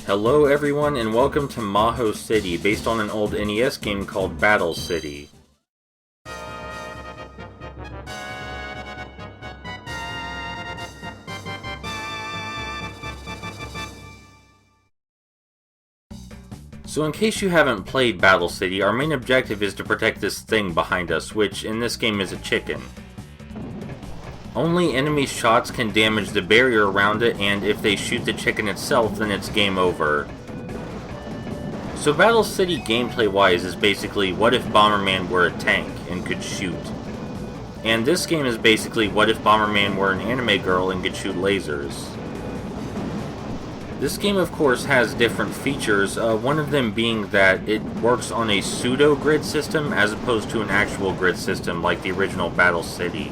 Hello everyone and welcome to Mahou City, based on an old NES game called Battle City. So in case you haven't played Battle City, our main objective is to protect this thing behind us, which in this game is a chicken. Only enemy shots can damage the barrier around it, and if they shoot the chicken itself, then it's game over. So Battle City gameplay-wise is basically what if Bomberman were a tank and could shoot. And this game is basically what if Bomberman were an anime girl and could shoot lasers. This game of course has different features, one of them being that it works on a pseudo-grid system as opposed to an actual grid system like the original Battle City.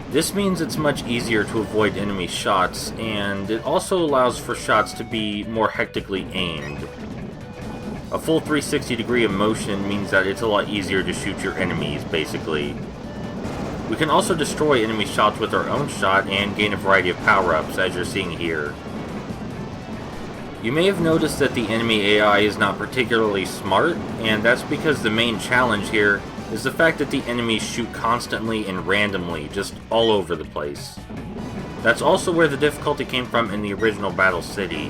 This means it's much easier to avoid enemy shots, and it also allows for shots to be more hectically aimed. A full 360 degree of motion means that it's a lot easier to shoot your enemies, basically. We can also destroy enemy shots with our own shot and gain a variety of power-ups, as you're seeing here. You may have noticed that the enemy AI is not particularly smart, and that's because the main challenge here is the fact that the enemies shoot constantly and randomly, just all over the place. That's also where the difficulty came from in the original Battle City.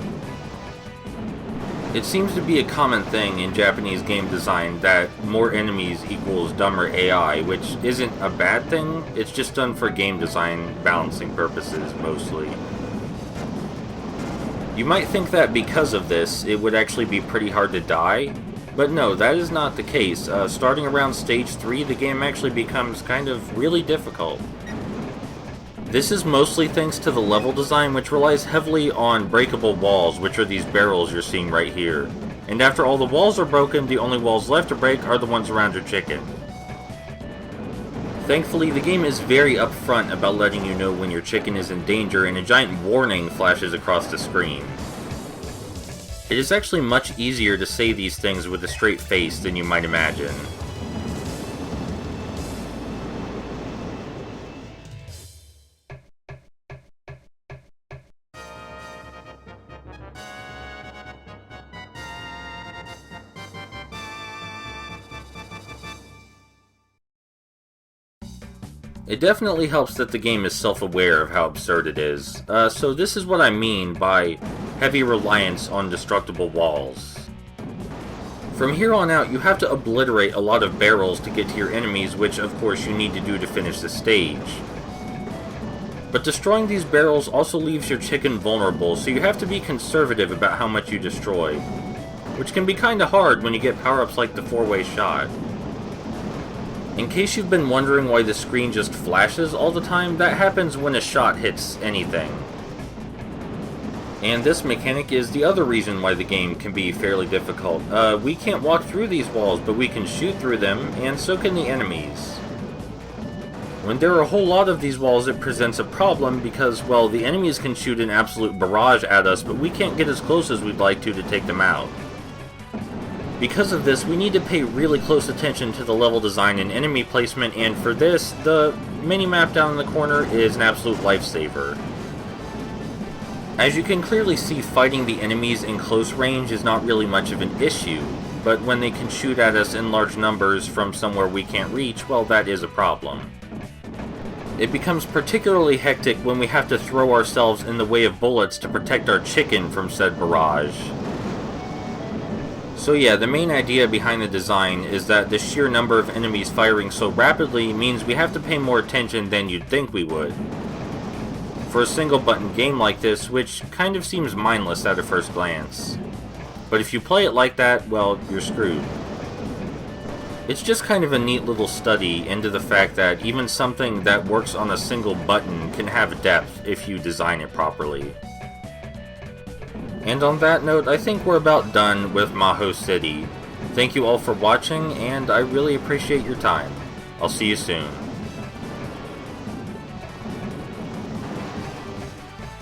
It seems to be a common thing in Japanese game design that more enemies equals dumber AI, which isn't a bad thing, it's just done for game design balancing purposes mostly. You might think that because of this, it would actually be pretty hard to die, but no, that is not the case. Starting around stage 3, the game actually becomes kind of really difficult. This is mostly thanks to the level design, which relies heavily on breakable walls, which are these barrels you're seeing right here. And after all the walls are broken, the only walls left to break are the ones around your chicken. Thankfully, the game is very upfront about letting you know when your chicken is in danger, and a giant warning flashes across the screen. It is actually much easier to say these things with a straight face than you might imagine. It definitely helps that the game is self-aware of how absurd it is. So this is what I mean by heavy reliance on destructible walls. From here on out, you have to obliterate a lot of barrels to get to your enemies, which of course you need to do to finish the stage. But destroying these barrels also leaves your chicken vulnerable, so you have to be conservative about how much you destroy, which can be kinda hard when you get power-ups like the 4-way shot. In case you've been wondering why the screen just flashes all the time, that happens when a shot hits anything. And this mechanic is the other reason why the game can be fairly difficult. We can't walk through these walls, but we can shoot through them, and so can the enemies. When there are a whole lot of these walls, it presents a problem because, well, the enemies can shoot an absolute barrage at us, but we can't get as close as we'd like to take them out. Because of this, we need to pay really close attention to the level design and enemy placement, and for this, the mini-map down in the corner is an absolute lifesaver. As you can clearly see, fighting the enemies in close range is not really much of an issue, but when they can shoot at us in large numbers from somewhere we can't reach, well, that is a problem. It becomes particularly hectic when we have to throw ourselves in the way of bullets to protect our chicken from said barrage. So yeah, the main idea behind the design is that the sheer number of enemies firing so rapidly means we have to pay more attention than you'd think we would. For a single button game like this, which kind of seems mindless at a first glance. But if you play it like that, well, you're screwed. It's just kind of a neat little study into the fact that even something that works on a single button can have depth if you design it properly. And on that note, I think we're about done with Mahou City. Thank you all for watching, and I really appreciate your time. I'll see you soon.